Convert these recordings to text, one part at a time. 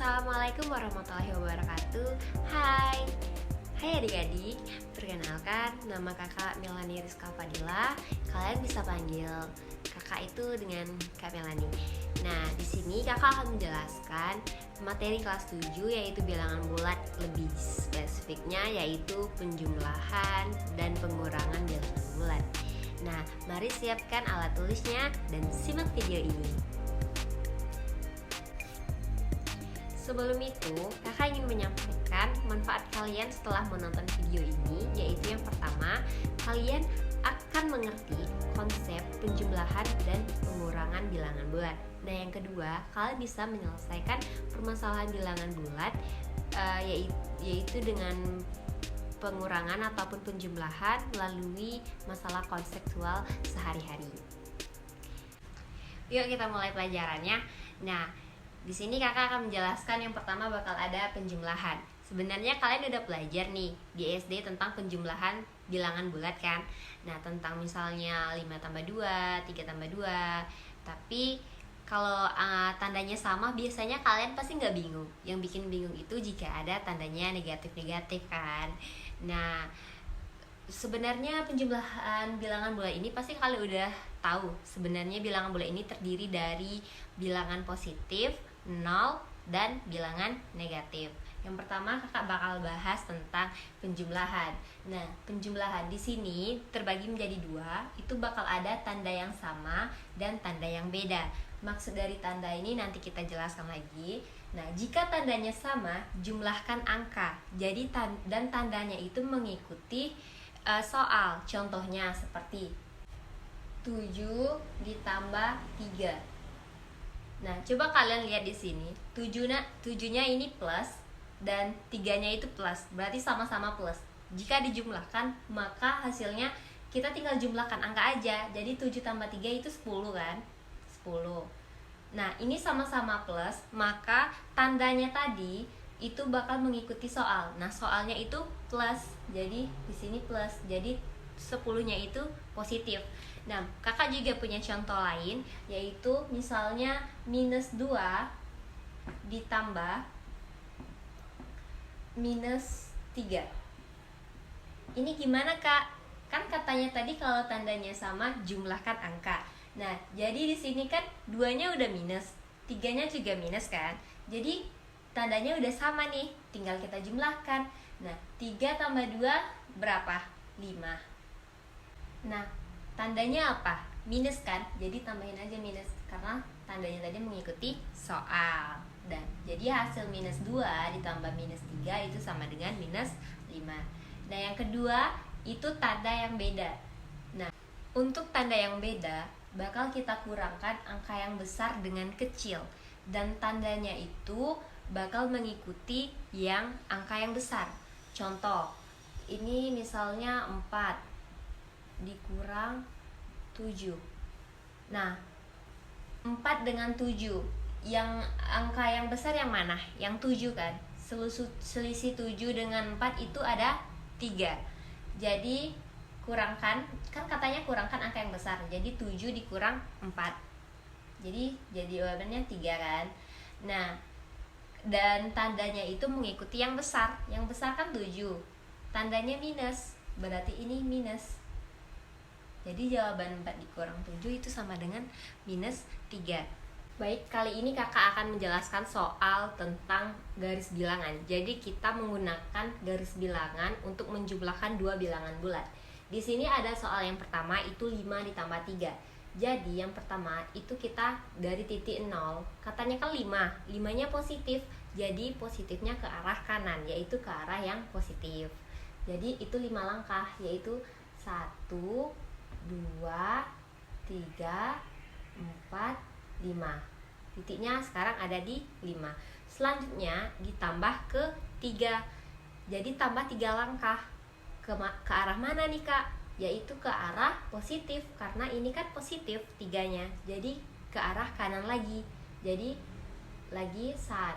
Assalamualaikum warahmatullahi wabarakatuh. Hai adik-adik, perkenalkan nama kakak Melani Rizka Fadila. Kalian bisa panggil kakak itu dengan Kak Melani. Nah, di sini kakak akan menjelaskan materi kelas 7 yaitu bilangan bulat, lebih spesifiknya yaitu penjumlahan dan pengurangan bilangan bulat. Nah, mari siapkan alat tulisnya dan simak video ini. Sebelum itu, kakak ingin menyampaikan manfaat kalian setelah menonton video ini, yaitu yang pertama, kalian akan mengerti konsep penjumlahan dan pengurangan bilangan bulat. Nah, yang kedua, kalian bisa menyelesaikan permasalahan bilangan bulat, yaitu dengan pengurangan ataupun penjumlahan melalui masalah konseptual sehari-hari. Yuk kita mulai pelajarannya. Nah, di sini kakak akan menjelaskan yang pertama bakal ada penjumlahan. Sebenarnya kalian udah belajar nih di SD tentang penjumlahan bilangan bulat kan. Nah, tentang misalnya 5 tambah 2, 3 tambah 2. Tapi kalau tandanya sama biasanya kalian pasti nggak bingung. Yang bikin bingung itu jika ada tandanya negatif-negatif kan. Nah, sebenarnya penjumlahan bilangan bulat ini pasti kalian udah tahu. Sebenarnya bilangan bulat ini terdiri dari bilangan positif, 0, dan bilangan negatif. Yang pertama kakak bakal bahas tentang penjumlahan. Nah, penjumlahan di sini terbagi menjadi 2. Itu bakal ada tanda yang sama dan tanda yang beda. Maksud dari tanda ini nanti kita jelaskan lagi. Nah, jika tandanya sama, jumlahkan angka. Jadi dan tandanya itu mengikuti soal. Contohnya seperti 7 ditambah 3. Nah, coba kalian lihat di sini. 7-nya ini plus dan 3-nya itu plus. Berarti sama-sama plus. Jika dijumlahkan, maka hasilnya kita tinggal jumlahkan angka aja. Jadi 7 tambah 3 itu 10 kan? 10. Nah, ini sama-sama plus, maka tandanya tadi itu bakal mengikuti soal. Nah, soalnya itu plus. Jadi di sini plus. Jadi 10-nya itu positif. Nah, kakak juga punya contoh lain, yaitu misalnya minus 2 ditambah minus 3. Ini gimana kak? Kan katanya tadi kalau tandanya sama, jumlahkan angka. Nah, jadi di sini kan 2-nya udah minus, 3-nya juga minus kan? Jadi tandanya udah sama nih, tinggal kita jumlahkan. Nah, 3 tambah 2 berapa? 5. Nah, tandanya apa? Minus kan? Jadi tambahin aja minus karena tandanya tadi mengikuti soal. Dan jadi hasil minus 2 ditambah minus 3 itu sama dengan minus 5. Nah, yang kedua itu tanda yang beda. Nah, untuk tanda yang beda bakal kita kurangkan angka yang besar dengan kecil, dan tandanya itu bakal mengikuti yang angka yang besar. Contoh, ini misalnya 4 dikurang 7. Nah, 4 dengan 7, yang angka yang besar yang mana? Yang 7 kan? Selisih 7 dengan 4 itu ada 3. Jadi kurangkan, kan katanya kurangkan angka yang besar. Jadi 7 dikurang 4. Jadi jawabannya 3 kan? Nah, dan tandanya itu mengikuti yang besar. Yang besar kan 7. Tandanya minus, berarti ini minus. Jadi jawaban 4 dikurang 7 itu sama dengan minus 3. Baik, kali ini kakak akan menjelaskan soal tentang garis bilangan. Jadi kita menggunakan garis bilangan untuk menjumlahkan 2 bilangan bulat. Di sini ada soal yang pertama itu 5 ditambah 3. Jadi yang pertama itu kita dari titik 0. Katanya kan 5. 5-nya positif. Jadi positifnya ke arah kanan, yaitu ke arah yang positif. Jadi itu 5 langkah, yaitu 1, 2, 3, 4, 5. Titiknya sekarang ada di 5. Selanjutnya ditambah ke 3. Jadi tambah 3 langkah. Ke arah mana nih kak? Yaitu ke arah positif, karena ini kan positif 3-nya. Jadi ke arah kanan lagi. Jadi lagi 1,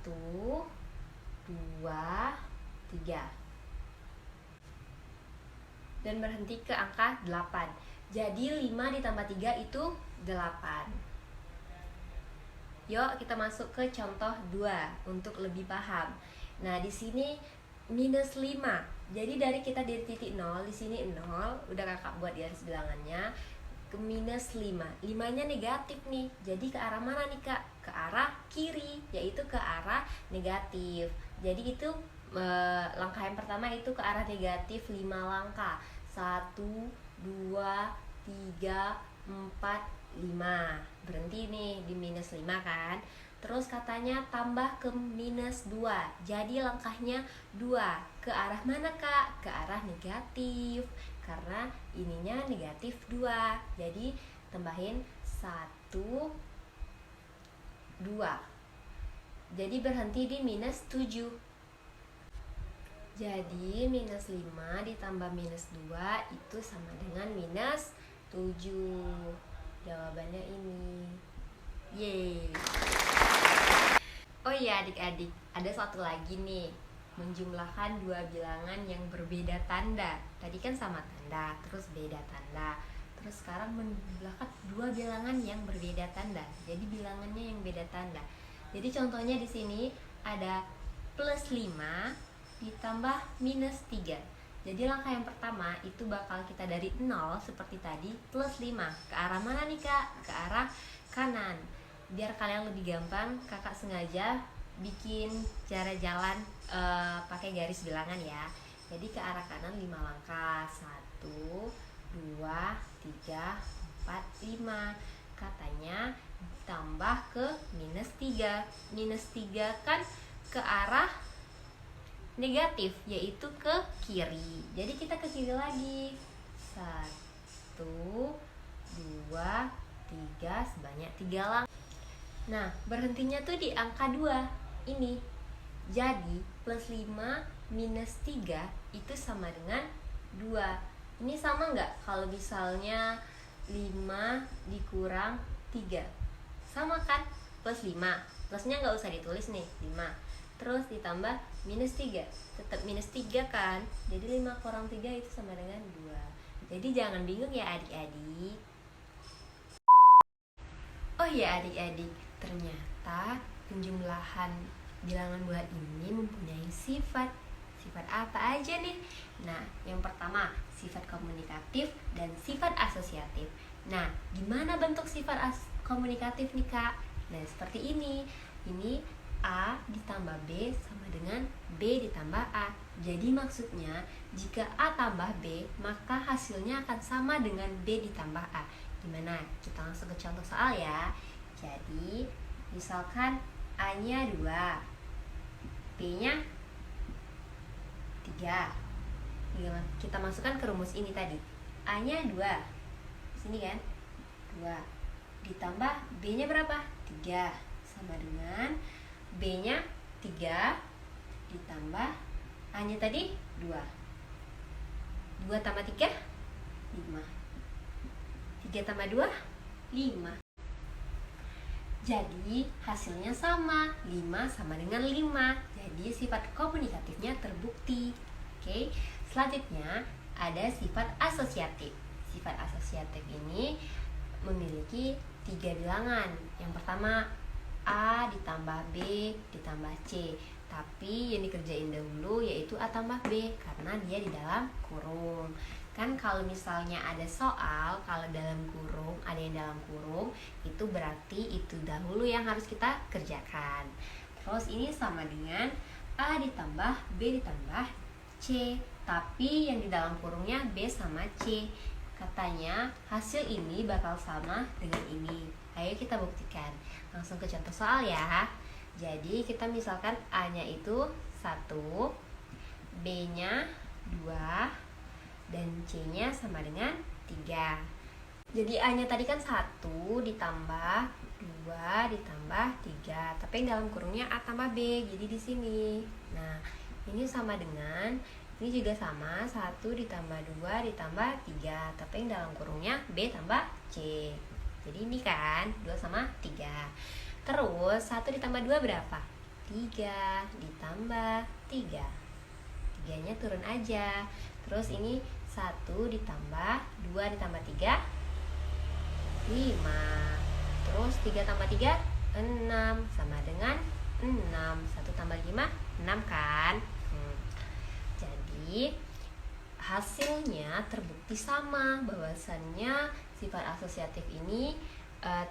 2, 3. Dan berhenti ke angka 8. Jadi 5 ditambah 3 itu 8. Yuk kita masuk ke contoh 2 untuk lebih paham. Nah, di sini minus 5. Jadi dari kita dari titik 0, di sini 0, udah kakak buat garis bilangannya, ke minus 5. 5-nya negatif nih. Jadi ke arah mana nih kak? Ke arah kiri, yaitu ke arah negatif. Jadi itu langkah yang pertama itu ke arah negatif 5 langkah. 1, 2, 3, 4, 5. Berhenti nih di minus 5 kan. Terus katanya tambah ke minus 2. Jadi langkahnya 2. Ke arah mana kak? Ke arah negatif. Karena ininya negatif 2. Jadi tambahin 1, 2. Jadi berhenti di minus 7. Jadi minus 5 ditambah minus 2 itu sama dengan minus 7. Jawabannya ini. Yeay. Oh iya adik-adik, ada satu lagi nih, menjumlahkan dua bilangan yang berbeda tanda. Tadi kan sama tanda, terus beda tanda. Terus sekarang menjumlahkan dua bilangan yang berbeda tanda. Jadi bilangannya yang beda tanda. Jadi contohnya di sini ada plus 5 ditambah minus 3. Jadi langkah yang pertama itu bakal kita dari 0 seperti tadi plus 5. Ke arah mana nih kak? Ke arah kanan. Biar kalian lebih gampang, kakak sengaja bikin cara jalan pakai garis bilangan ya. Jadi ke arah kanan 5 langkah. 1, 2, 3, 4, 5. Katanya tambah ke minus 3. Minus 3 kan ke arah negatif, yaitu ke kiri. Jadi kita ke kiri lagi. 1, 2, 3, sebanyak 3 langkah. Nah, berhentinya tuh di angka 2 ini. Jadi plus 5 minus 3 itu sama dengan 2. Ini sama nggak kalau misalnya 5 dikurang 3? Sama kan? Plus 5. Plusnya nggak usah ditulis nih, 5. Terus ditambah minus 3. Tetap minus 3 kan? Jadi 5 kurang 3 itu sama dengan 2. Jadi jangan bingung ya adik-adik. Oh ya adik-adik, ternyata penjumlahan bilangan bulat ini mempunyai sifat. Sifat apa aja nih? Nah, yang pertama sifat komunikatif dan sifat asosiatif. Nah, gimana bentuk sifat komunikatif nih kak? Nah, seperti ini. Ini A ditambah B sama dengan B ditambah A. Jadi maksudnya jika A tambah B, maka hasilnya akan sama dengan B ditambah A. Gimana? Kita langsung ke contoh soal ya. Jadi misalkan A-nya 2, B-nya 3. Kita masukkan ke rumus ini tadi. A-nya 2. Sini kan? 2. Ditambah B-nya berapa? 3. Sama dengan B-nya 3 ditambah A-nya tadi 2. 2 tambah 3, 5. 3 tambah 2, 5. Jadi hasilnya sama, 5 sama dengan 5. Jadi sifat komunikatifnya terbukti. Oke, selanjutnya ada sifat asosiatif. Sifat asosiatif ini memiliki 3 bilangan. Yang pertama A ditambah B ditambah C. Tapi yang dikerjain dahulu yaitu A tambah B karena dia di dalam kurung. Kan kalau misalnya ada soal, kalau dalam kurung, ada yang dalam kurung, itu berarti itu dahulu yang harus kita kerjakan. Terus ini sama dengan A ditambah B ditambah C. Tapi yang di dalam kurungnya B sama C. Katanya hasil ini bakal sama dengan ini. Ayo kita buktikan. Langsung ke contoh soal ya. Jadi kita misalkan A-nya itu 1, B-nya 2, dan C-nya sama dengan 3. Jadi A-nya tadi kan 1 ditambah 2 ditambah 3. Tapi yang dalam kurungnya A tambah B. Jadi di sini. Nah, ini sama dengan, ini juga sama, 1 ditambah 2 ditambah 3. Tapi yang dalam kurungnya B tambah C. Jadi ini kan 2 sama 3. Terus 1 ditambah 2 berapa? 3 ditambah 3. 3-nya turun aja. Terus ini 1 ditambah 2 ditambah 3, 5. Terus 3 tambah 3, 6 sama dengan 6. 1 tambah 5, 6 kan? Jadi hasilnya terbukti sama, bahwasannya sifat asosiatif ini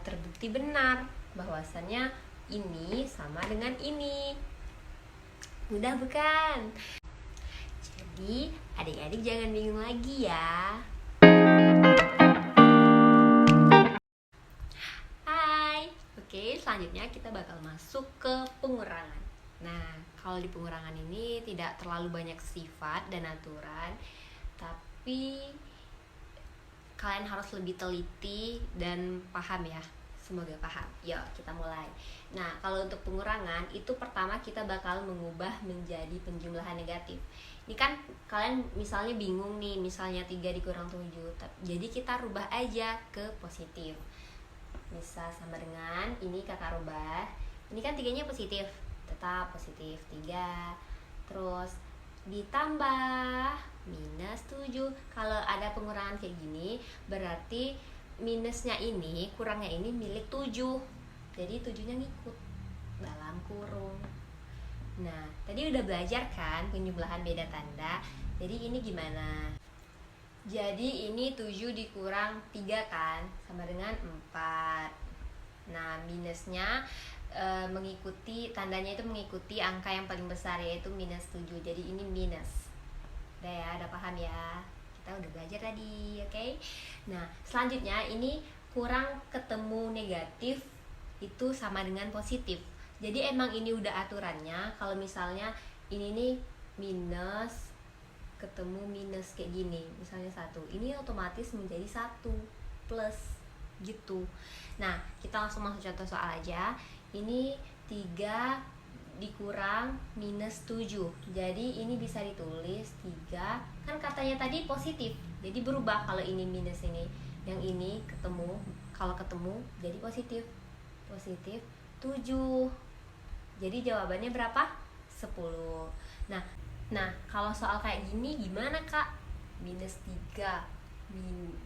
terbukti benar, bahwasannya ini sama dengan ini. Mudah bukan? Jadi adik-adik jangan bingung lagi ya. Hai, oke, selanjutnya kita bakal masuk ke pengurangan. Nah, kalau di pengurangan ini tidak terlalu banyak sifat dan aturan, tapi kalian harus lebih teliti dan paham ya. Semoga paham. Yuk kita mulai. Nah, kalau untuk pengurangan itu pertama kita bakal mengubah menjadi penjumlahan negatif. Ini kan kalian misalnya bingung nih, misalnya 3 dikurang 7. Jadi kita rubah aja ke positif. Misal sama dengan ini kakak rubah. Ini kan 3-nya positif, tetap positif 3. Terus ditambah minus 7. Kalau ada pengurangan kayak gini, berarti minusnya ini, kurangnya ini milik 7. Jadi 7-nya ngikut dalam kurung. Nah, tadi udah belajar kan penjumlahan beda tanda. Jadi ini gimana? Jadi ini 7 dikurang 3 kan, sama dengan 4. Nah, minusnya mengikuti, tandanya itu mengikuti angka yang paling besar, yaitu minus 7. Jadi ini minus. Udah ya, udah paham ya? Kita udah belajar tadi, oke? Nah, selanjutnya ini kurang ketemu negatif itu sama dengan positif. Jadi emang ini udah aturannya. Kalau misalnya ini nih minus ketemu minus kayak gini, misalnya 1, ini otomatis menjadi 1 plus gitu. Nah, kita langsung masuk contoh soal aja. Ini 3 dikurang minus 7. Jadi ini bisa ditulis 3, kan katanya tadi positif, jadi berubah kalau ini minus ini, yang ini ketemu, kalau ketemu jadi positif 7. Jadi jawabannya berapa? 10. Nah, kalau soal kayak gini gimana kak? Minus 3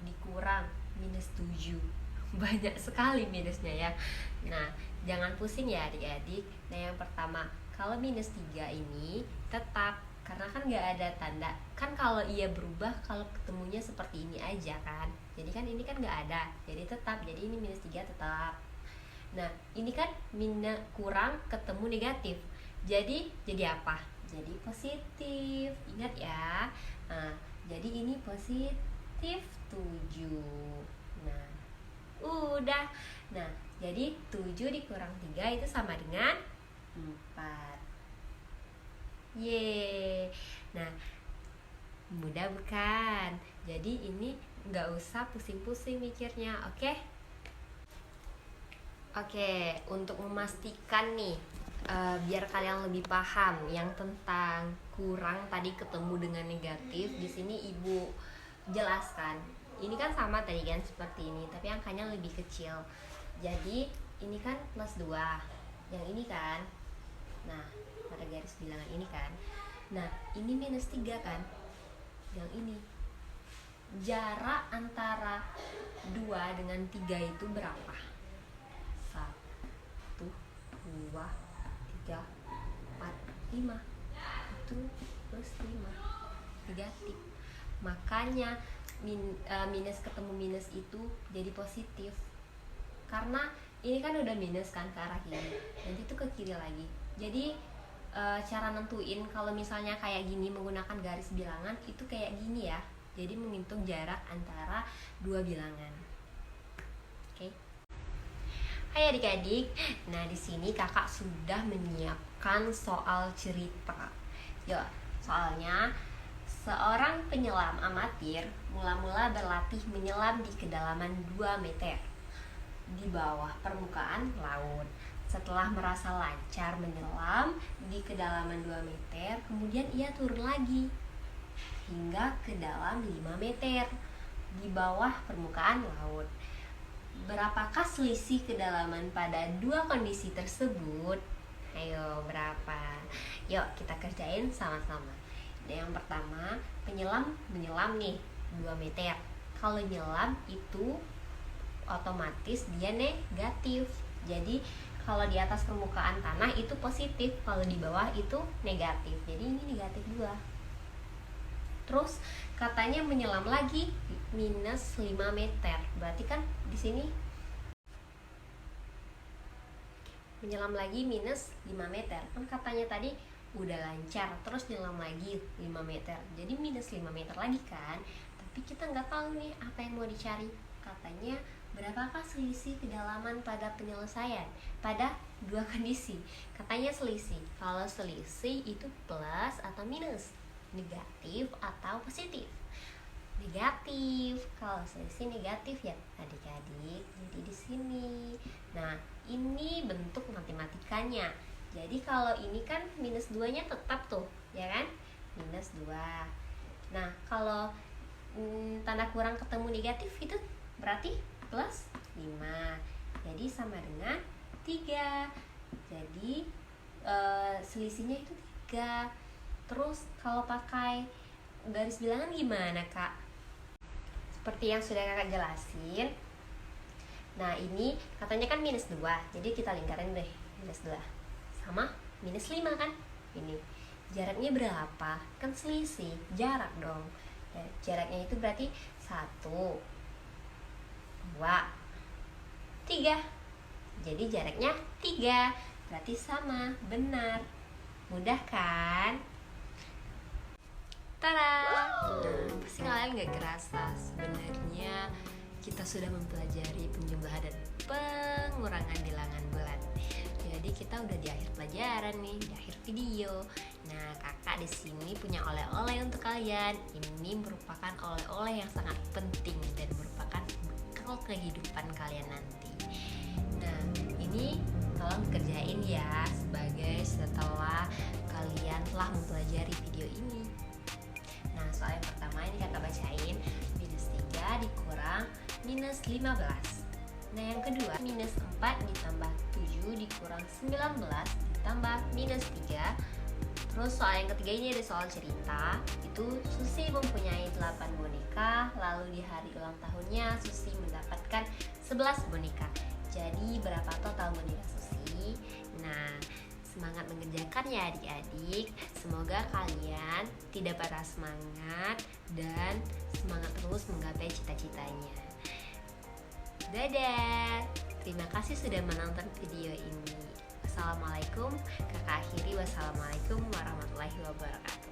dikurang minus 7. Banyak sekali minusnya ya. Nah, jangan pusing ya adik-adik. Nah, yang pertama, kalau minus 3 ini tetap, karena kan gak ada tanda. Kan kalau ia berubah, kalau ketemunya seperti ini aja kan. Jadi kan ini kan gak ada, jadi tetap. Jadi ini minus 3 tetap. Nah, ini kan kurang ketemu negatif. Jadi apa? Jadi positif. Ingat ya. Nah, jadi ini positif 7. Nah, udah. Nah, jadi 7 dikurang 3 itu sama dengan 4. Yeay. Nah, mudah bukan? Jadi ini nggak usah pusing-pusing mikirnya, oke? Oke, untuk memastikan nih, biar kalian lebih paham yang tentang kurang tadi ketemu dengan negatif, di sini ibu jelaskan. Ini kan sama tadi kan seperti ini, tapi angkanya lebih kecil. Jadi ini kan plus 2, yang ini kan. Nah, pada garis bilangan ini kan. Nah, ini minus 3 kan, yang ini. Jarak antara 2 dengan 3 itu berapa? 1, 2, 3, 4, 5. Itu plus 5, negatif. Makanya minus ketemu minus itu jadi positif, karena ini kan udah minus kan ke arah kiri, nanti itu ke kiri lagi. Jadi cara nentuin kalau misalnya kayak gini menggunakan garis bilangan itu kayak gini ya. Jadi menghitung jarak antara 2 bilangan. Oke. Hai adik-adik. Nah, di sini kakak sudah menyiapkan soal cerita. Yuk, soalnya seorang penyelam amatir mula-mula berlatih menyelam di kedalaman 2 meter di bawah permukaan laut. Setelah merasa lancar menyelam di kedalaman 2 meter, kemudian ia turun lagi hingga ke dalam 5 meter di bawah permukaan laut. Berapakah selisih kedalaman pada 2 kondisi tersebut? Ayo, berapa? Yuk, kita kerjain sama-sama. Yang pertama, penyelam menyelam nih 2 meter. Kalau nyelam itu otomatis dia negatif. Jadi kalau di atas permukaan tanah itu positif, kalau di bawah itu negatif. Jadi ini negatif 2. Terus katanya menyelam lagi minus 5 meter. Berarti kan di sini menyelam lagi minus 5 meter. Kan katanya tadi udah lancar, terus nyelam lagi 5 meter. Jadi minus 5 meter lagi kan. Tapi kita nggak tahu nih apa yang mau dicari. Katanya berapakah selisih kedalaman pada penyelesaian pada dua kondisi. Katanya selisih. Kalau selisih itu plus atau minus, negatif atau positif. Negatif. Kalau selisih negatif ya adik-adik. Jadi di sini. Nah, ini bentuk matematikanya. Jadi kalau ini kan minus 2-nya tetap tuh, ya kan? Minus 2. Nah, kalau tanda kurang ketemu negatif itu berarti plus 5. Jadi sama dengan 3. Jadi selisihnya itu 3. Terus kalau pakai garis bilangan gimana, Kak? Seperti yang sudah Kakak jelasin. Nah, ini katanya kan minus 2. Jadi kita lingkarin deh, minus 2 sama minus 5 kan. Ini jaraknya berapa? Kan selisih, jarak dong. Ya, jaraknya itu berarti 1, 2, 3. Jadi jaraknya 3. Berarti sama, benar. Mudah kan? Tada! Nah, pasti kalian gak kerasa sebenarnya kita sudah mempelajari penjumlahan dan pengurangan bilangan bulat. Jadi kita udah di akhir pelajaran nih, di akhir video. Nah, kakak di sini punya oleh-oleh untuk kalian. Ini merupakan oleh-oleh yang sangat penting dan merupakan bekal kehidupan kalian nanti. Nah, ini tolong kerjain ya setelah kalian telah mempelajari video ini. Nah, soal yang pertama ini kakak bacain, minus 3 dikurang minus 15. Nah, yang kedua, minus 4 ditambah 7 dikurang 19 ditambah minus 3. Terus soal yang ketiga ini ada soal cerita. Itu Susi mempunyai 8 boneka, lalu di hari ulang tahunnya Susi mendapatkan 11 boneka. Jadi berapa total boneka Susi? Nah, semangat mengerjakan ya adik-adik. Semoga kalian tidak patah semangat dan semangat terus menggapai cita-citanya. Dadah. Terima kasih sudah menonton video ini. Wassalamualaikum. Kakak akhiri wassalamualaikum warahmatullahi wabarakatuh.